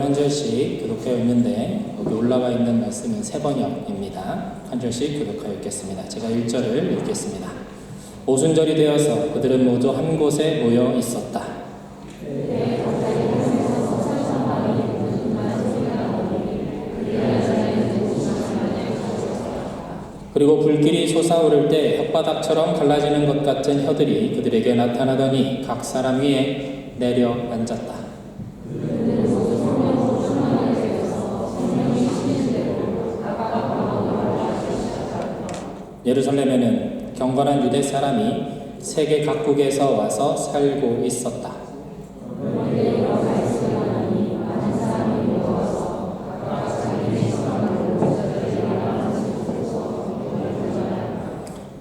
한 절씩 교독하여 있는데 여기 올라가 있는 말씀은 세 번역입니다. 한 절씩 교독하여 읽겠습니다. 제가 1절을 읽겠습니다. 오순절이 되어서 그들은 모두 한 곳에 모여 있었다. 그리고 불길이 솟아오를 때 혓바닥처럼 갈라지는 것 같은 혀들이 그들에게 나타나더니 각 사람 위에 내려 앉았다. 예루살렘에는 경건한 유대 사람이 세계 각국에서 와서 살고 있었다.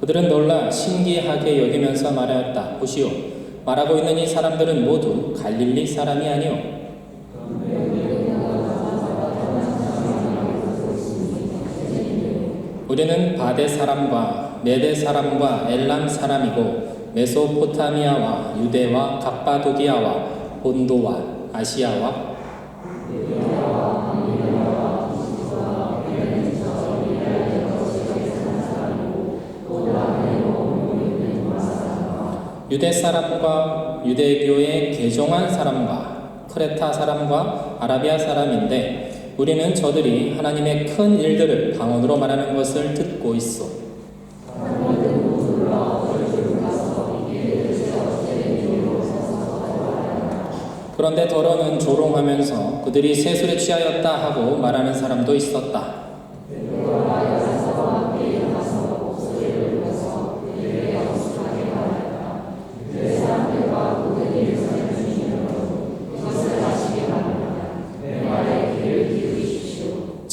그들은 놀라 신기하게 여기면서 말하였다. 보시오, 말하고 있는 이 사람들은 모두 갈릴리 사람이 아니오. 우리는 바데 사람과 메데 사람과 엘람 사람이고 메소포타미아와 유대와 갑바도기아와 본도와 아시아와 유대 사람과 유대교에 개종한 사람과 크레타 사람과 아라비아 사람인데 우리는 저들이 하나님의 큰 일들을 방언으로 말하는 것을 듣고 있어. 그런데 더러는 조롱하면서 그들이 세술에 취하였다 하고 말하는 사람도 있었다.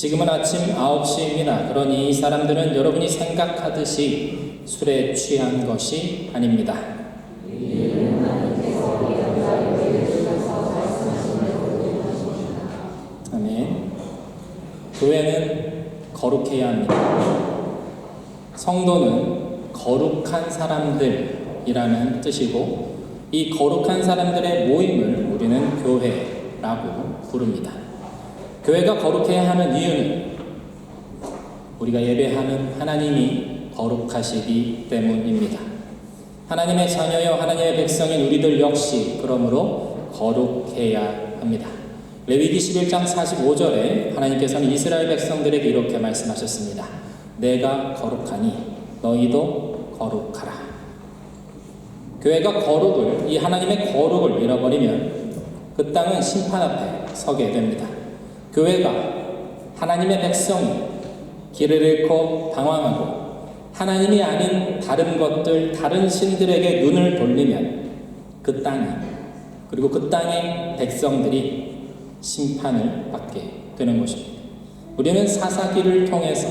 지금은 아침 9시입니다. 그러니 이 사람들은 여러분이 생각하듯이 술에 취한 것이 아닙니다. 아멘. 교회는 거룩해야 합니다. 성도는 거룩한 사람들이라는 뜻이고 이 거룩한 사람들의 모임을 우리는 교회라고 부릅니다. 교회가 거룩해야 하는 이유는 우리가 예배하는 하나님이 거룩하시기 때문입니다. 하나님의 자녀여 하나님의 백성인 우리들 역시 그러므로 거룩해야 합니다. 레위기 11장 45절에 하나님께서는 이스라엘 백성들에게 이렇게 말씀하셨습니다. 내가 거룩하니 너희도 거룩하라. 교회가 거룩을, 이 하나님의 거룩을 잃어버리면 그 땅은 심판 앞에 서게 됩니다. 교회가 하나님의 백성이 길을 잃고 방황하고 하나님이 아닌 다른 것들, 다른 신들에게 눈을 돌리면 그 땅이, 그리고 그 땅의 백성들이 심판을 받게 되는 것입니다. 우리는 사사기를 통해서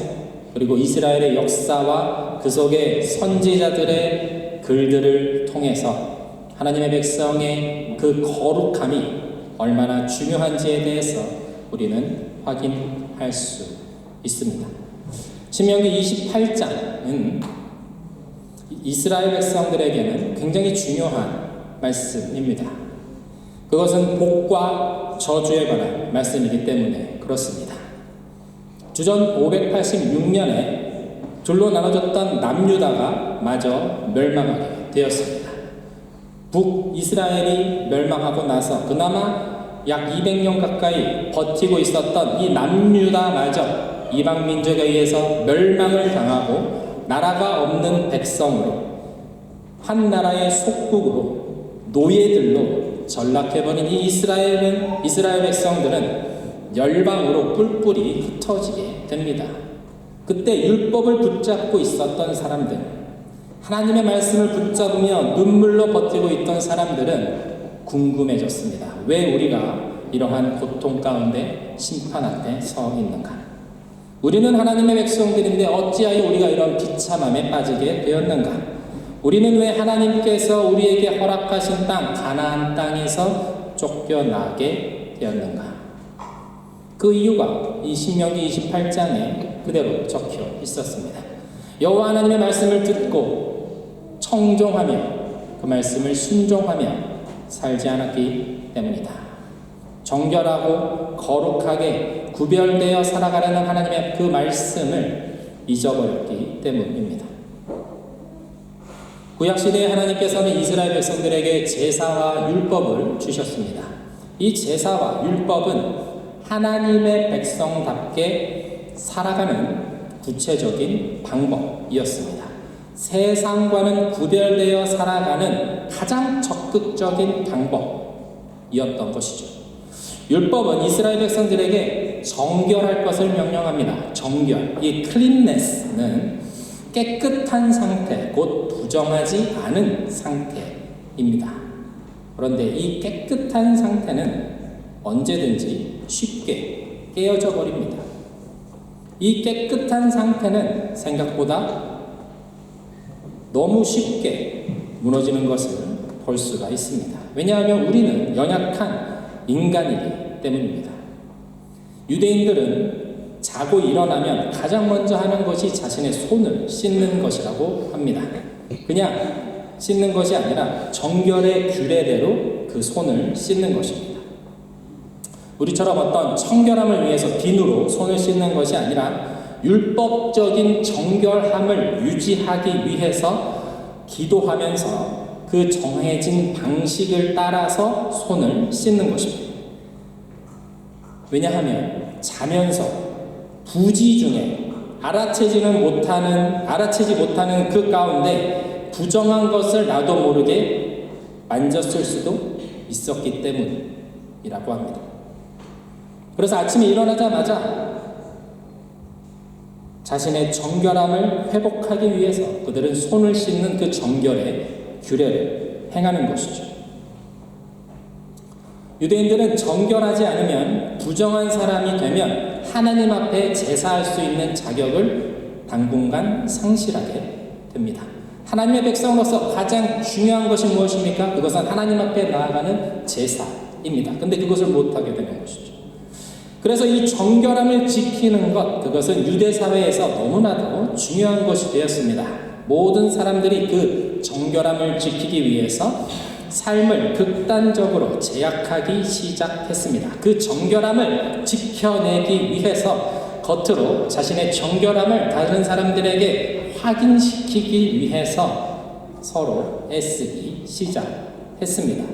그리고 이스라엘의 역사와 그 속의 선지자들의 글들을 통해서 하나님의 백성의 그 거룩함이 얼마나 중요한지에 대해서 우리는 확인할 수 있습니다. 신명기 28장은 이스라엘 백성들에게는 굉장히 중요한 말씀입니다. 그것은 복과 저주에 관한 말씀이기 때문에 그렇습니다. 주전 586년에 둘로 나눠졌던 남유다가 마저 멸망하게 되었습니다. 북이스라엘이 멸망하고 나서 그나마 약 200년 가까이 버티고 있었던 이 남유다마저 이방 민족에 의해서 멸망을 당하고 나라가 없는 백성으로 한 나라의 속국으로 노예들로 전락해버린 이 이스라엘 백성들은 열방으로 뿔뿔이 흩어지게 됩니다. 그때 율법을 붙잡고 있었던 사람들, 하나님의 말씀을 붙잡으며 눈물로 버티고 있던 사람들은 궁금해졌습니다. 왜 우리가 이러한 고통 가운데 심판 앞에 서 있는가? 우리는 하나님의 백성들인데 어찌하여 우리가 이런 비참함에 빠지게 되었는가? 우리는 왜 하나님께서 우리에게 허락하신 땅, 가나안 땅에서 쫓겨나게 되었는가? 그 이유가 이 신명기 28장에 그대로 적혀 있었습니다. 여호와 하나님의 말씀을 듣고 청종하며 그 말씀을 순종하며 살지 않았기 때문이다. 정결하고 거룩하게 구별되어 살아가려는 하나님의 그 말씀을 잊어버렸기 때문입니다. 구약시대에 하나님께서는 이스라엘 백성들에게 제사와 율법을 주셨습니다. 이 제사와 율법은 하나님의 백성답게 살아가는 구체적인 방법이었습니다. 세상과는 구별되어 살아가는 가장 적극적인 방법이었던 것이죠. 율법은 이스라엘 백성들에게 정결할 것을 명령합니다. 정결, 이 cleanness는 깨끗한 상태, 곧 부정하지 않은 상태입니다. 그런데 이 깨끗한 상태는 언제든지 쉽게 깨어져 버립니다. 이 깨끗한 상태는 생각보다 너무 쉽게 무너지는 것을 볼 수가 있습니다. 왜냐하면 우리는 연약한 인간이기 때문입니다. 유대인들은 자고 일어나면 가장 먼저 하는 것이 자신의 손을 씻는 것이라고 합니다. 그냥 씻는 것이 아니라 정결의 규례대로 그 손을 씻는 것입니다. 우리처럼 어떤 청결함을 위해서 비누로 손을 씻는 것이 아니라 율법적인 정결함을 유지하기 위해서 기도하면서 그 정해진 방식을 따라서 손을 씻는 것입니다. 왜냐하면 자면서 부지 중에 알아채지 못하는 그 가운데 부정한 것을 나도 모르게 만졌을 수도 있었기 때문이라고 합니다. 그래서 아침에 일어나자마자 자신의 정결함을 회복하기 위해서 그들은 손을 씻는 그 정결의 규례를 행하는 것이죠. 유대인들은 정결하지 않으면 부정한 사람이 되면 하나님 앞에 제사할 수 있는 자격을 당분간 상실하게 됩니다. 하나님의 백성으로서 가장 중요한 것이 무엇입니까? 그것은 하나님 앞에 나아가는 제사입니다. 근데 그것을 못하게 되는 것이죠. 그래서 이 정결함을 지키는 것, 그것은 유대 사회에서 너무나도 중요한 것이 되었습니다. 모든 사람들이 그 정결함을 지키기 위해서 삶을 극단적으로 제약하기 시작했습니다. 그 정결함을 지켜내기 위해서 겉으로 자신의 정결함을 다른 사람들에게 확인시키기 위해서 서로 애쓰기 시작했습니다.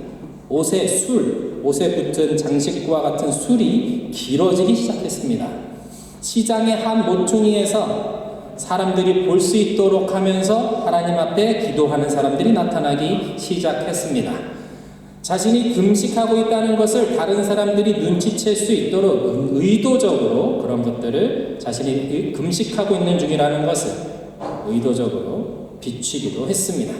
옷에 붙은 장식과 같은 술이 길어지기 시작했습니다. 시장의 한 모퉁이에서 사람들이 볼 수 있도록 하면서 하나님 앞에 기도하는 사람들이 나타나기 시작했습니다. 자신이 금식하고 있다는 것을 다른 사람들이 눈치챌 수 있도록 의도적으로 그런 것들을 자신이 금식하고 있는 중이라는 것을 의도적으로 비추기도 했습니다.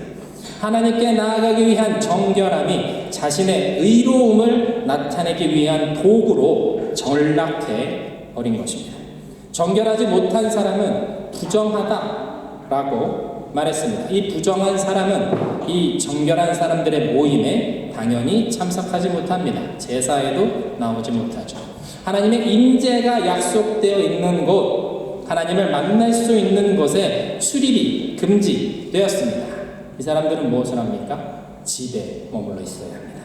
하나님께 나아가기 위한 정결함이 자신의 의로움을 나타내기 위한 도구로 전락해 버린 것입니다. 정결하지 못한 사람은 부정하다라고 말했습니다. 이 부정한 사람은 이 정결한 사람들의 모임에 당연히 참석하지 못합니다. 제사에도 나오지 못하죠. 하나님의 임재가 약속되어 있는 곳, 하나님을 만날 수 있는 곳에 출입이 금지되었습니다. 이 사람들은 무엇을 합니까? 집에 머물러 있어야 합니다.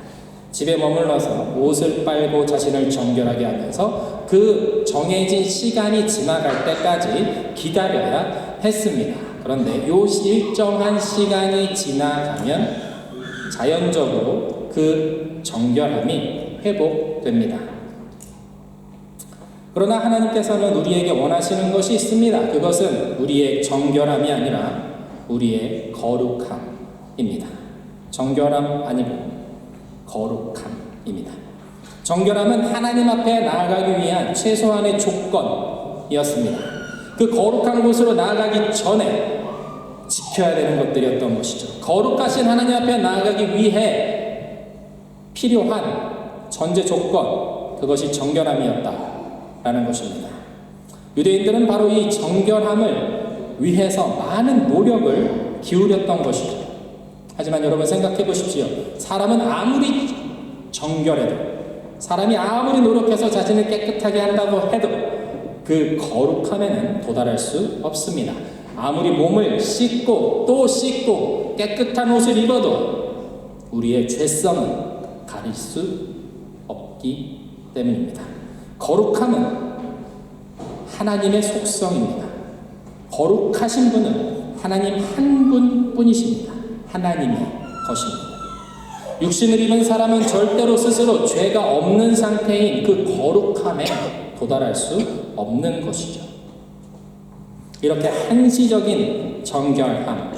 집에 머물러서 옷을 빨고 자신을 정결하게 하면서 그 정해진 시간이 지나갈 때까지 기다려야 했습니다. 그런데 요 일정한 시간이 지나가면 자연적으로 그 정결함이 회복됩니다. 그러나 하나님께서는 우리에게 원하시는 것이 있습니다. 그것은 우리의 정결함이 아니라 우리의 거룩함입니다. 정결함 아니고 거룩함입니다. 정결함은 하나님 앞에 나아가기 위한 최소한의 조건이었습니다. 그 거룩한 곳으로 나아가기 전에 지켜야 되는 것들이었던 것이죠. 거룩하신 하나님 앞에 나아가기 위해 필요한 전제 조건, 그것이 정결함이었다라는 것입니다. 유대인들은 바로 이 정결함을 위해서 많은 노력을 기울였던 것이죠. 하지만 여러분 생각해 보십시오. 사람은 아무리 정결해도, 사람이 아무리 노력해서 자신을 깨끗하게 한다고 해도 그 거룩함에는 도달할 수 없습니다. 아무리 몸을 씻고 또 씻고 깨끗한 옷을 입어도 우리의 죄성은 가릴 수 없기 때문입니다. 거룩함은 하나님의 속성입니다. 거룩하신 분은 하나님 한 분뿐이십니다. 하나님의 것입니다. 육신을 입은 사람은 절대로 스스로 죄가 없는 상태인 그 거룩함에 도달할 수 없는 것이죠. 이렇게 한시적인 정결함,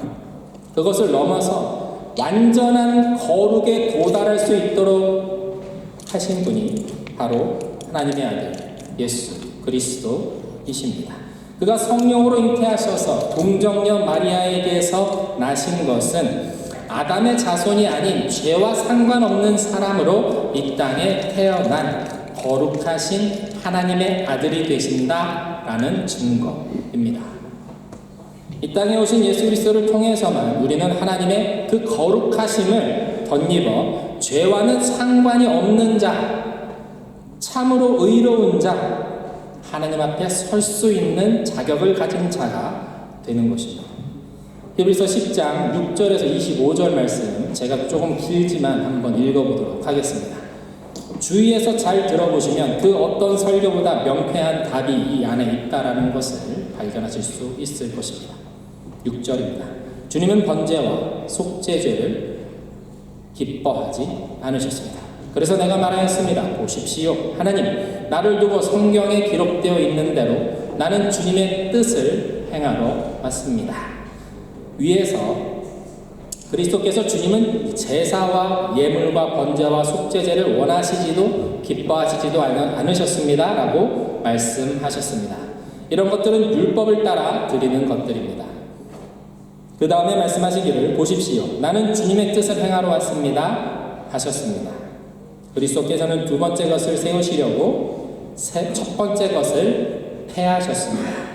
그것을 넘어서 완전한 거룩에 도달할 수 있도록 하신 분이 바로 하나님의 아들 예수 그리스도이십니다. 그가 성령으로 잉태하셔서 동정녀 마리아에게서 나신 것은 아담의 자손이 아닌 죄와 상관없는 사람으로 이 땅에 태어난 거룩하신 하나님의 아들이 되신다라는 증거입니다. 이 땅에 오신 예수 그리스도를 통해서만 우리는 하나님의 그 거룩하심을 덧입어 죄와는 상관이 없는 자, 참으로 의로운 자, 하나님 앞에 설 수 있는 자격을 가진 자가 되는 것입니다. 히브리서 10장 6절에서 25절 말씀 제가 조금 길지만 한번 읽어보도록 하겠습니다. 주위에서 잘 들어보시면 그 어떤 설교보다 명쾌한 답이 이 안에 있다라는 것을 발견하실 수 있을 것입니다. 6절입니다. 주님은 번제와 속죄죄를 기뻐하지 않으셨습니다. 그래서 내가 말하였습니다. 보십시오. 하나님, 나를 두고 성경에 기록되어 있는 대로 나는 주님의 뜻을 행하러 왔습니다. 위에서 그리스도께서 주님은 제사와 예물과 번제와 속죄제를 원하시지도 기뻐하시지도 않으셨습니다 라고 말씀하셨습니다. 이런 것들은 율법을 따라 드리는 것들입니다. 그 다음에 말씀하시기를 보십시오. 나는 주님의 뜻을 행하러 왔습니다 하셨습니다. 그리스도께서는 두 번째 것을 세우시려고 첫 번째 것을 폐하셨습니다.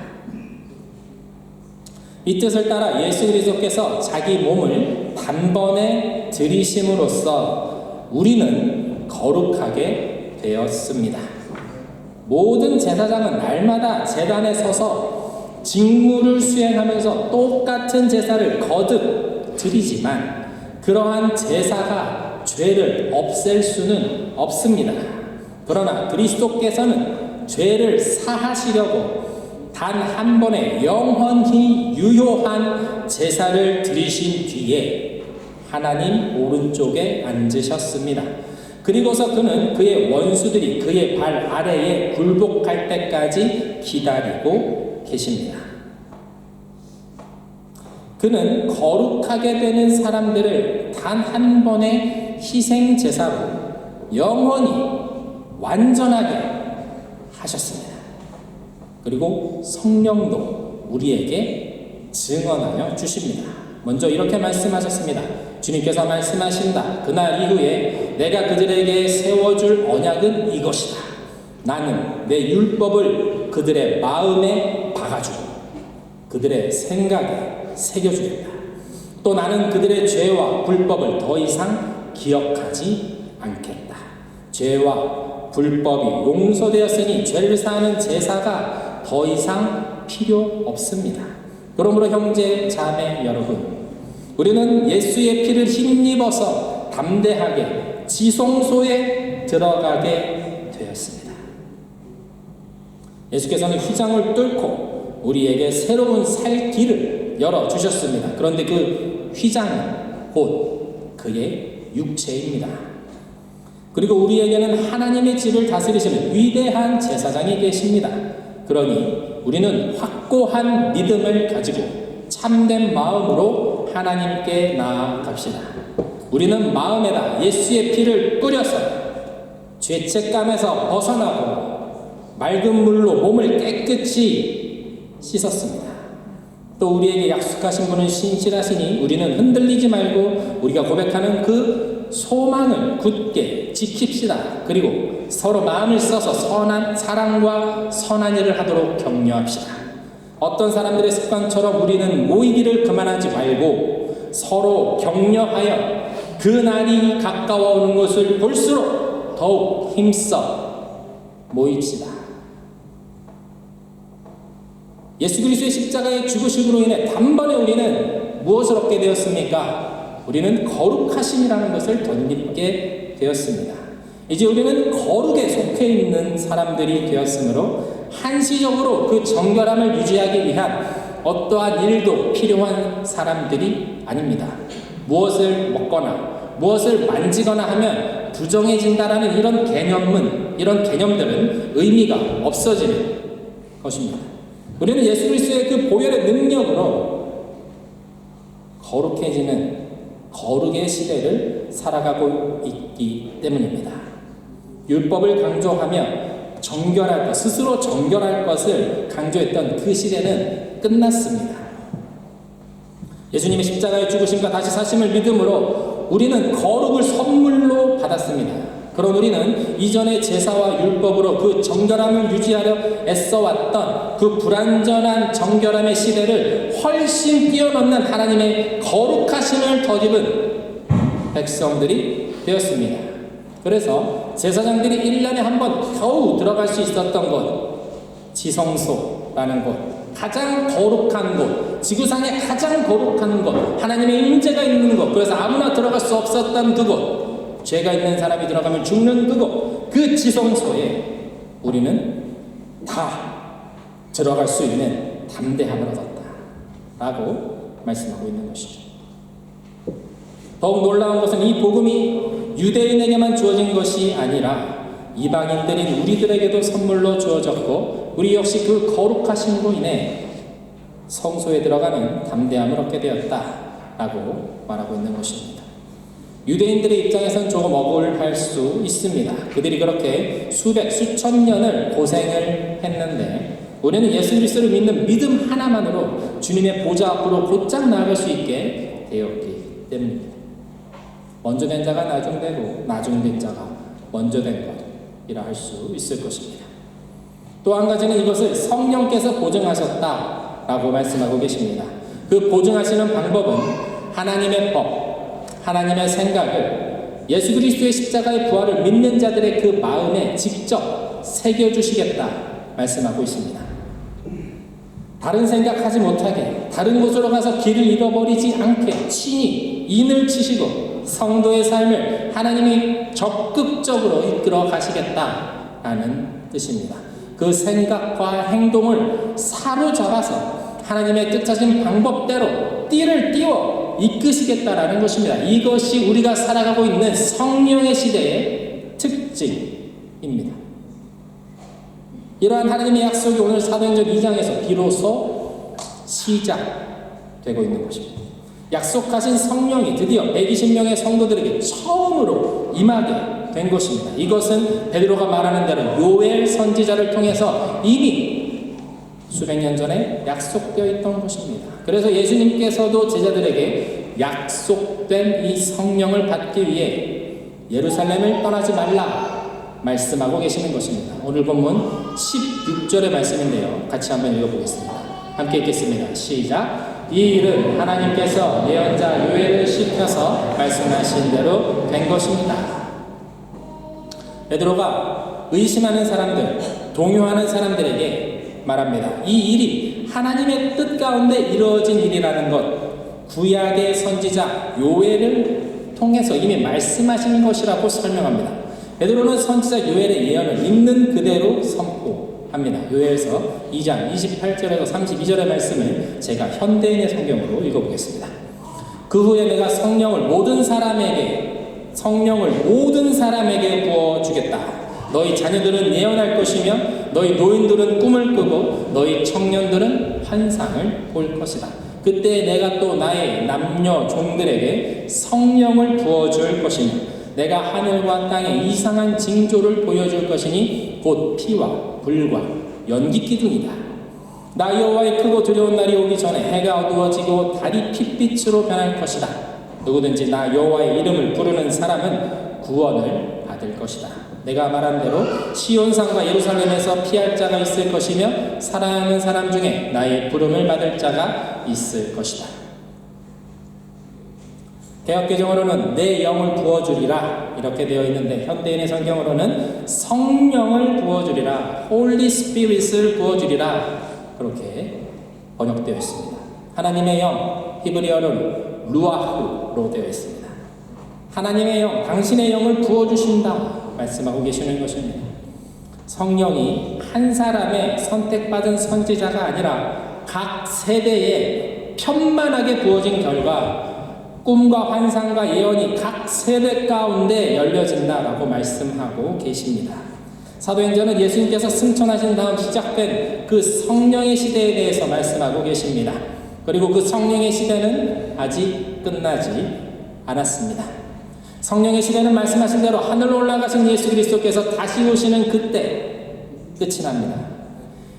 이 뜻을 따라 예수 그리스도께서 자기 몸을 단번에 들이심으로써 우리는 거룩하게 되었습니다. 모든 제사장은 날마다 제단에 서서 직무를 수행하면서 똑같은 제사를 거듭 드리지만 그러한 제사가 죄를 없앨 수는 없습니다. 그러나 그리스도께서는 죄를 사하시려고 단 한 번의 영원히 유효한 제사를 드리신 뒤에 하나님 오른쪽에 앉으셨습니다. 그리고서 그는 그의 원수들이 그의 발 아래에 굴복할 때까지 기다리고 계십니다. 그는 거룩하게 되는 사람들을 단 한 번의 희생 제사로 영원히 완전하게 하셨습니다. 그리고 성령도 우리에게 증언하여 주십니다. 먼저 이렇게 말씀하셨습니다. 주님께서 말씀하신다. 그날 이후에 내가 그들에게 세워줄 언약은 이것이다. 나는 내 율법을 그들의 마음에 박아주고 그들의 생각에 새겨주겠다. 또 나는 그들의 죄와 불법을 더 이상 기억하지 않겠다. 죄와 불법이 용서되었으니 죄를 사하는 제사가 더 이상 필요 없습니다. 그러므로 형제, 자매 여러분, 우리는 예수의 피를 힘입어서 담대하게 지성소에 들어가게 되었습니다. 예수께서는 휘장을 뚫고 우리에게 새로운 살 길을 열어주셨습니다. 그런데 그 휘장은 곧 그의 육체입니다. 그리고 우리에게는 하나님의 집을 다스리시는 위대한 제사장이 계십니다. 그러니 우리는 확고한 믿음을 가지고 참된 마음으로 하나님께 나아갑시다. 우리는 마음에다 예수의 피를 뿌려서 죄책감에서 벗어나고 맑은 물로 몸을 깨끗이 씻었습니다. 또 우리에게 약속하신 분은 신실하시니 우리는 흔들리지 말고 우리가 고백하는 그 소망을 굳게 지킵시다. 그리고 서로 마음을 써서 선한 사랑과 선한 일을 하도록 격려합시다. 어떤 사람들의 습관처럼 우리는 모이기를 그만하지 말고 서로 격려하여 그 날이 가까워 오는 것을 볼수록 더욱 힘써 모입시다. 예수 그리스도의 십자가의 죽으심으로 인해 단번에 우리는 무엇을 얻게 되었습니까? 우리는 거룩하심이라는 것을 덧입게 되었습니다. 이제 우리는 거룩에 속해 있는 사람들이 되었으므로 한시적으로 그 정결함을 유지하기 위한 어떠한 일도 필요한 사람들이 아닙니다. 무엇을 먹거나 무엇을 만지거나 하면 부정해진다라는 이런 개념들은 의미가 없어지는 것입니다. 우리는 예수 그리스도의 그 보혈의 능력으로 거룩해지는 거룩의 시대를 살아가고 있기 때문입니다. 율법을 강조하며 정결할 것, 스스로 정결할 것을 강조했던 그 시대는 끝났습니다. 예수님의 십자가의 죽으심과 다시 사심을 믿음으로 우리는 거룩을 선물로 받았습니다. 그런 우리는 이전의 제사와 율법으로 그 정결함을 유지하려 애써왔던 그 불완전한 정결함의 시대를 훨씬 뛰어넘는 하나님의 거룩하심을 덧입은 백성들이 되었습니다. 그래서 제사장들이 1년에 한 번 겨우 들어갈 수 있었던 곳, 지성소라는 곳, 가장 거룩한 곳, 지구상의 가장 거룩한 곳, 하나님의 임재가 있는 곳, 그래서 아무나 들어갈 수 없었던 그곳, 죄가 있는 사람이 들어가면 죽는 그곳, 그 지성소에 우리는 다 들어갈 수 있는 담대함을 얻었다 라고 말씀하고 있는 것이죠. 더욱 놀라운 것은 이 복음이 유대인에게만 주어진 것이 아니라 이방인들인 우리들에게도 선물로 주어졌고 우리 역시 그 거룩하심으로 인해 성소에 들어가는 담대함을 얻게 되었다라고 말하고 있는 것입니다. 유대인들의 입장에서는 조금 억울할 수 있습니다. 그들이 그렇게 수천 년을 고생을 했는데 우리는 예수 그리스도를 믿는 믿음 하나만으로 주님의 보좌 앞으로 곧장 나아갈 수 있게 되었기 때문입니다. 먼저 된 자가 나중되고 나중된 자가 먼저 된 것이라 할 수 있을 것입니다. 또 한 가지는 이것을 성령께서 보증하셨다라고 말씀하고 계십니다. 그 보증하시는 방법은 하나님의 법, 하나님의 생각을 예수 그리스도의 십자가의 부활을 믿는 자들의 그 마음에 직접 새겨주시겠다 말씀하고 있습니다. 다른 생각하지 못하게, 다른 곳으로 가서 길을 잃어버리지 않게 친히 인을 치시고 성도의 삶을 하나님이 적극적으로 이끌어 가시겠다라는 뜻입니다. 그 생각과 행동을 사로잡아서 하나님의 뜻하신 방법대로 띠를 띄워 이끄시겠다라는 것입니다. 이것이 우리가 살아가고 있는 성령의 시대의 특징입니다. 이러한 하나님의 약속이 오늘 사도행전 2장에서 비로소 시작되고 있는 것입니다. 약속하신 성령이 드디어 120명의 성도들에게 처음으로 임하게 된 것입니다. 이것은 베드로가 말하는 대로 요엘 선지자를 통해서 이미 수백 년 전에 약속되어 있던 것입니다. 그래서 예수님께서도 제자들에게 약속된 이 성령을 받기 위해 예루살렘을 떠나지 말라 말씀하고 계시는 것입니다. 오늘 본문 16절의 말씀인데요. 같이 한번 읽어보겠습니다. 함께 읽겠습니다. 시작. 이 일은 하나님께서 예언자 요엘을 시켜서 말씀하신 대로 된 것입니다. 베드로가 의심하는 사람들, 동요하는 사람들에게 말합니다. 이 일이 하나님의 뜻 가운데 이루어진 일이라는 것, 구약의 선지자 요엘을 통해서 이미 말씀하신 것이라고 설명합니다. 베드로는 선지자 요엘의 예언을 있는 그대로 선포합니다. 요엘서 2장 28절에서 32절의 말씀을 제가 현대인의 성경으로 읽어보겠습니다. 그 후에 내가 성령을 모든 사람에게 부어주겠다. 너희 자녀들은 예언할 것이며 너희 노인들은 꿈을 꾸고 너희 청년들은 환상을 볼 것이다. 그때 내가 또 나의 남녀 종들에게 성령을 부어줄 것이며 내가 하늘과 땅에 이상한 징조를 보여줄 것이니 곧 피와 불과 연기 기둥이다. 나 여호와의 크고 두려운 날이 오기 전에 해가 어두워지고 달이 핏빛으로 변할 것이다. 누구든지 나 여호와의 이름을 부르는 사람은 구원을 받을 것이다. 내가 말한 대로 시온산과 예루살렘에서 피할 자가 있을 것이며 사랑하는 사람 중에 나의 부름을 받을 자가 있을 것이다. 개역개정으로는 내 영을 부어주리라 이렇게 되어 있는데 현대인의 성경으로는 성령을 부어주리라, Holy Spirit을 부어주리라 그렇게 번역되어 있습니다. 하나님의 영, 히브리어는 루아흐로 되어 있습니다. 하나님의 영, 당신의 영을 부어주신다 말씀하고 계시는 것입니다. 성령이 한 사람의 선택받은 선지자가 아니라 각 세대에 편만하게 부어진 결과 꿈과 환상과 예언이 각 세대 가운데 열려진다라고 말씀하고 계십니다. 사도행전은 예수님께서 승천하신 다음 시작된 그 성령의 시대에 대해서 말씀하고 계십니다. 그리고 그 성령의 시대는 아직 끝나지 않았습니다. 성령의 시대는 말씀하신 대로 하늘로 올라가신 예수 그리스도께서 다시 오시는 그때 끝이 납니다.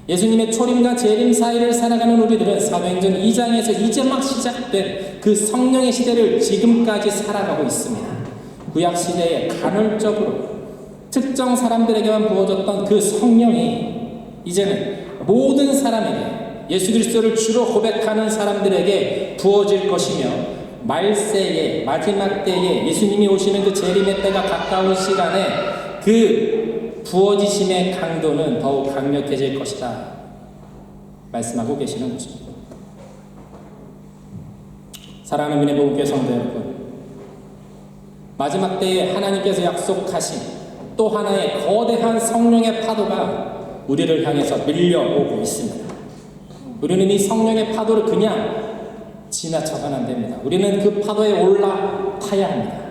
예수님의 초림과 재림 사이를 살아가는 우리들은 사도행전 2장에서 이제 막 시작된 그 성령의 시대를 지금까지 살아가고 있습니다. 구약 시대에 간헐적으로 특정 사람들에게만 부어졌던 그 성령이 이제는 모든 사람에게, 예수 그리스도를 주로 고백하는 사람들에게 부어질 것이며, 말세에, 마지막 때에 예수님이 오시는 그 재림의 때가 가까운 시간에 그 부어지심의 강도는 더욱 강력해질 것이다 말씀하고 계시는 것입니다. 사랑하는 은혜 복음교회 성도 여러분, 마지막 때에 하나님께서 약속하신 또 하나의 거대한 성령의 파도가 우리를 향해서 밀려오고 있습니다. 우리는 이 성령의 파도를 그냥 지나쳐서는 안 됩니다. 우리는 그 파도에 올라타야 합니다.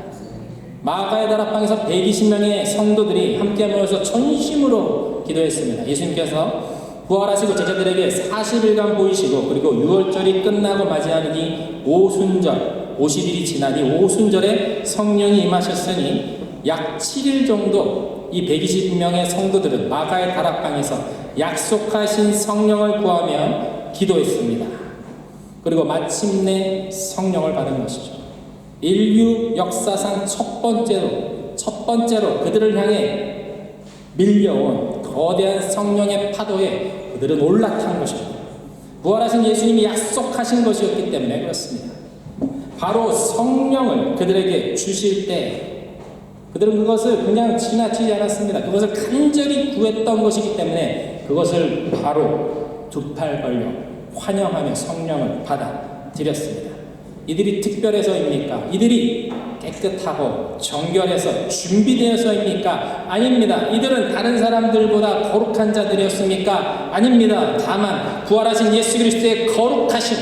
마가의 다락방에서 120명의 성도들이 함께 모여서 전심으로 기도했습니다. 예수님께서 부활하시고 제자들에게 40일간 보이시고, 그리고 6월절이 끝나고 맞이하는 이 오순절, 50일이 지난 이 오순절에 성령이 임하셨으니 약 7일 정도 이 120명의 성도들은 마가의 다락방에서 약속하신 성령을 구하며 기도했습니다. 그리고 마침내 성령을 받은 것이죠. 인류 역사상 첫 번째로 그들을 향해 밀려온 거대한 성령의 파도에 그들은 올라탄 것입니다. 부활하신 예수님이 약속하신 것이었기 때문에 그렇습니다. 바로 성령을 그들에게 주실 때 그들은 그것을 그냥 지나치지 않았습니다. 그것을 간절히 구했던 것이기 때문에 그것을 바로 두 팔 벌려 환영하며 성령을 받아들였습니다. 이들이 특별해서입니까? 이들이 깨끗하고 정결해서 준비되어서입니까? 아닙니다. 이들은 다른 사람들보다 거룩한 자들이었습니까? 아닙니다. 다만 부활하신 예수 그리스도의 거룩하심,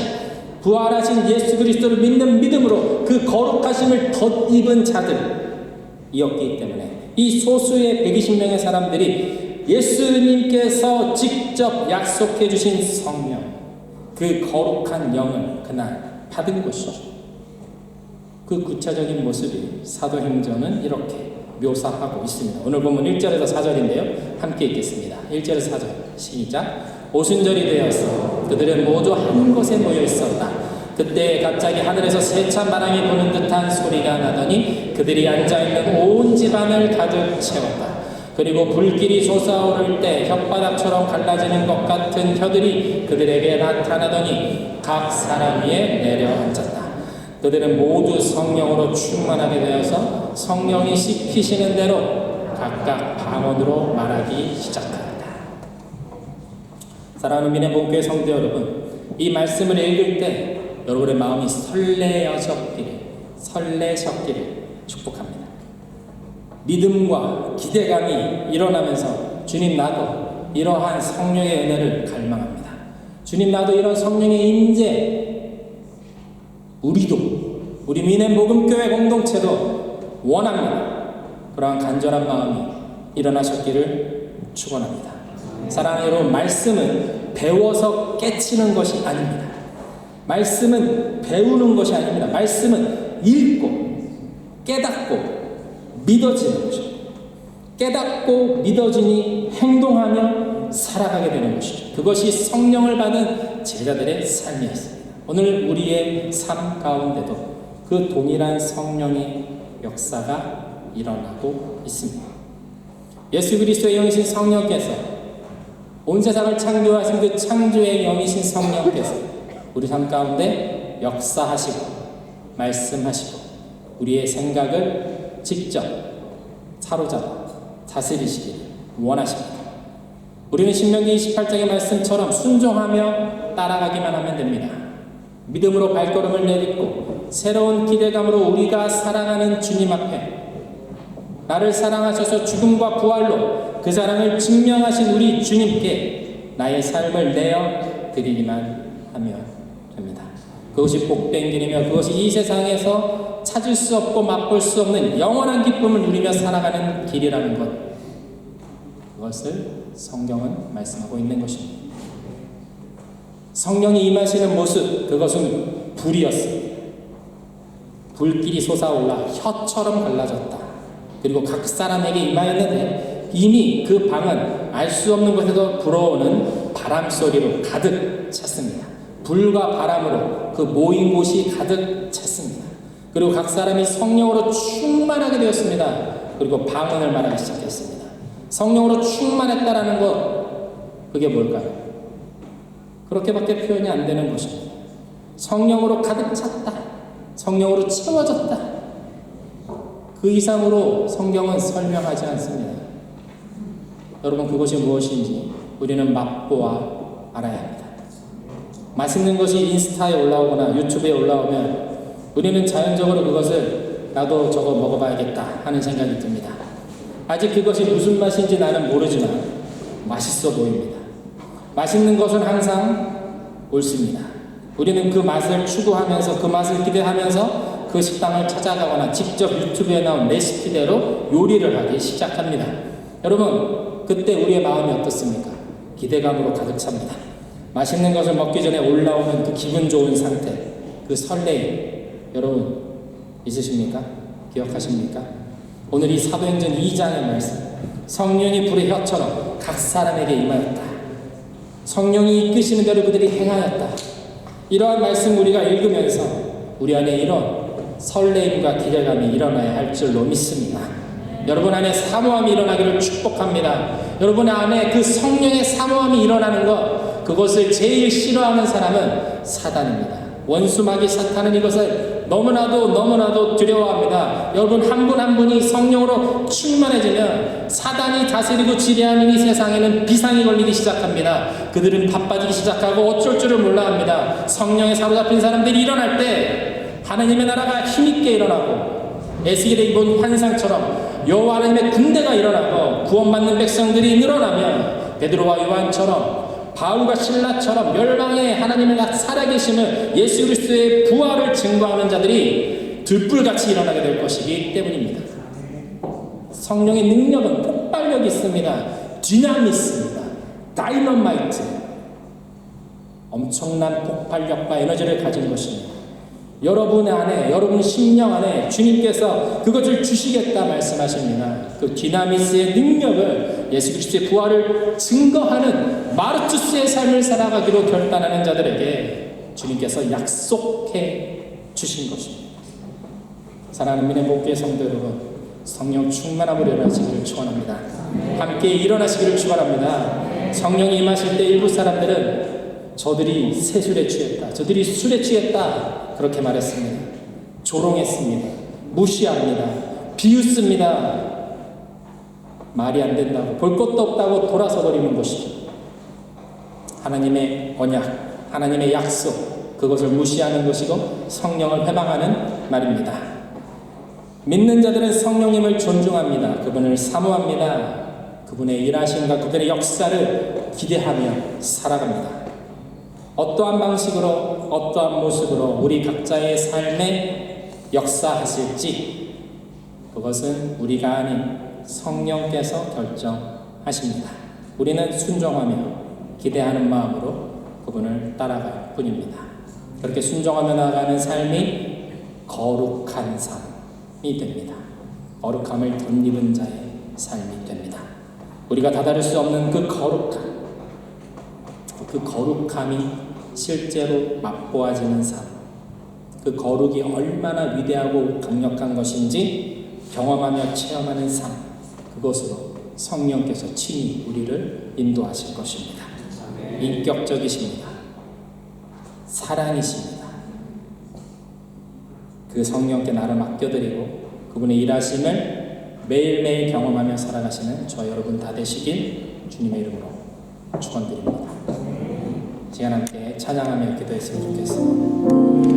부활하신 예수 그리스도를 믿는 믿음으로 그 거룩하심을 덧입은 자들이었기 때문에 이 소수의 120명의 사람들이 예수님께서 직접 약속해 주신 성령, 그 거룩한 영을 그날 받은 것이죠. 그 구체적인 모습이 사도행전은 이렇게 묘사하고 있습니다. 오늘 보면 1절에서 4절인데요. 함께 읽겠습니다. 1절에서 4절 시작. 오순절이 되었어 그들은 모두 한 곳에 모여 있었다. 그때 갑자기 하늘에서 세찬 바람이 부는 듯한 소리가 나더니 그들이 앉아있는 온 집안을 가득 채웠다. 그리고 불길이 솟아오를 때 혓바닥처럼 갈라지는 것 같은 혀들이 그들에게 나타나더니 각 사람 위에 내려앉았다. 그들은 모두 성령으로 충만하게 되어서 성령이 시키시는 대로 각각 방언으로 말하기 시작한다. 사랑하는 민의 복음교회 성도 여러분, 이 말씀을 읽을 때 여러분의 마음이 설레셨기를 축복합니다. 믿음과 기대감이 일어나면서 주님, 나도 이러한 성령의 은혜를 갈망합니다. 주님, 나도 이런 성령의 임재, 우리 민의 복음교회 공동체도 원합니다. 그러한 간절한 마음이 일어나셨기를 축원합니다. 사랑하는 여러분, 말씀은 배워서 깨치는 것이 아닙니다. 말씀은 배우는 것이 아닙니다. 말씀은 읽고 깨닫고 믿어지는 것이죠. 깨닫고 믿어지니 행동하며 살아가게 되는 것이죠. 그것이 성령을 받은 제자들의 삶이었습니다. 오늘 우리의 삶 가운데도 그 동일한 성령의 역사가 일어나고 있습니다. 예수 그리스도의 영이신 성령께서, 온 세상을 창조하신 그 창조의 영이신 성령께서 우리 삶 가운데 역사하시고 말씀하시고 우리의 생각을 직접 사로잡아 다스리시길 원하십니다. 우리는 신명기 28장의 말씀처럼 순종하며 따라가기만 하면 됩니다. 믿음으로 발걸음을 내딛고 새로운 기대감으로 우리가 사랑하는 주님 앞에 나를 사랑하셔서 죽음과 부활로 그 사랑을 증명하신 우리 주님께 나의 삶을 내어 드리기만 하면 됩니다. 그것이 복된 길이며 그것이 이 세상에서 찾을 수 없고 맛볼 수 없는 영원한 기쁨을 누리며 살아가는 길이라는 것, 그것을 성경은 말씀하고 있는 것입니다. 성령이 임하시는 모습, 그것은 불이었습니다. 불길이 솟아올라 혀처럼 갈라졌다. 그리고 각 사람에게 임하였는데 이미 그 방은 알 수 없는 곳에서 불어오는 바람 소리로 가득 찼습니다. 불과 바람으로 그 모인 곳이 가득 찼습니다. 그리고 각 사람이 성령으로 충만하게 되었습니다. 그리고 방언을 말하기 시작했습니다. 성령으로 충만했다라는 것, 그게 뭘까요? 그렇게밖에 표현이 안 되는 것입니다. 성령으로 가득 찼다. 성령으로 채워졌다. 그 이상으로 성경은 설명하지 않습니다. 여러분, 그것이 무엇인지 우리는 맛보아 알아야 합니다. 맛있는 것이 인스타에 올라오거나 유튜브에 올라오면 우리는 자연적으로 그것을 나도 저거 먹어봐야겠다 하는 생각이 듭니다. 아직 그것이 무슨 맛인지 나는 모르지만 맛있어 보입니다. 맛있는 것은 항상 옳습니다. 우리는 그 맛을 추구하면서 그 맛을 기대하면서 그 식당을 찾아가거나 직접 유튜브에 나온 레시피대로 요리를 하기 시작합니다. 여러분, 그때 우리의 마음이 어떻습니까? 기대감으로 가득 찹니다. 맛있는 것을 먹기 전에 올라오는 그 기분 좋은 상태, 그 설레임, 여러분 있으십니까? 기억하십니까? 오늘 이 사도행전 2장의 말씀, 성령이 불의 혀처럼 각 사람에게 임하였다. 성령이 이끄시는 대로 그들이 행하였다. 이러한 말씀 우리가 읽으면서 우리 안에 이런 설레임과 기대감이 일어나야 할 줄로 믿습니다. 여러분 안에 사모함이 일어나기를 축복합니다. 여러분 안에 그 성령의 사모함이 일어나는 것, 그것을 제일 싫어하는 사람은 사단입니다. 원수 마귀 사탄은 이것을 너무나도 두려워합니다. 여러분 한 분 한 분이 성령으로 충만해지면 사단이 다스리고 지배하는 이 세상에는 비상이 걸리기 시작합니다. 그들은 바빠지기 시작하고 어쩔 줄을 몰라 합니다. 성령에 사로잡힌 사람들이 일어날 때 하나님의 나라가 힘있게 일어나고 에스겔에 입은 환상처럼 여호와 하나님의 군대가 일어나고 구원받는 백성들이 늘어나면 베드로와 요한처럼 바울과 실라처럼 멸망의 하나님의 살아계심을 예수 그리스도의 부활을 증거하는 자들이 들불같이 일어나게 될 것이기 때문입니다. 성령의 능력은 폭발력이 있습니다. 디나미스입니다. 다이너마이트, 엄청난 폭발력과 에너지를 가진 것입니다. 여러분 안에, 여러분 심령 안에 주님께서 그것을 주시겠다 말씀하십니다. 그 디나미스의 능력을 예수 그리스도의 부활을 증거하는 마르투스의 삶을 살아가기로 결단하는 자들에게 주님께서 약속해 주신 것입니다. 사랑하는 믿음의 목교의 성도 여러분, 성령 충만함으로 일어나시기를 축원합니다. 함께 일어나시기를 축원합니다. 성령이 임하실 때 일부 사람들은 저들이 세술에 취했다, 저들이 술에 취했다, 그렇게 말했습니다. 조롱했습니다. 무시합니다. 비웃습니다. 말이 안 된다고, 볼 것도 없다고 돌아서 버리는 것이죠. 하나님의 언약, 하나님의 약속, 그것을 무시하는 것이고 성령을 회방하는 말입니다. 믿는 자들은 성령님을 존중합니다. 그분을 사모합니다. 그분의 일하심과 그분의 역사를 기대하며 살아갑니다. 어떠한 방식으로, 어떠한 모습으로 우리 각자의 삶에 역사하실지 그것은 우리가 아닌 성령께서 결정하십니다. 우리는 순종하며 기대하는 마음으로 그분을 따라갈 뿐입니다. 그렇게 순종하며 나아가는 삶이 거룩한 삶이 됩니다. 거룩함을 덧입은 자의 삶이 됩니다. 우리가 다다를 수 없는 그 거룩함이 실제로 맛보아지는 삶, 그 거룩이 얼마나 위대하고 강력한 것인지 경험하며 체험하는 삶, 그것으로 성령께서 친히 우리를 인도하실 것입니다. 인격적이십니다. 사랑이십니다. 그 성령께 나를 맡겨드리고 그분의 일하심을 매일매일 경험하며 살아가시는 저 여러분 다 되시길 주님의 이름으로 축원드립니다. 시간 함께 찬양하며 기도했으면 좋겠습니다.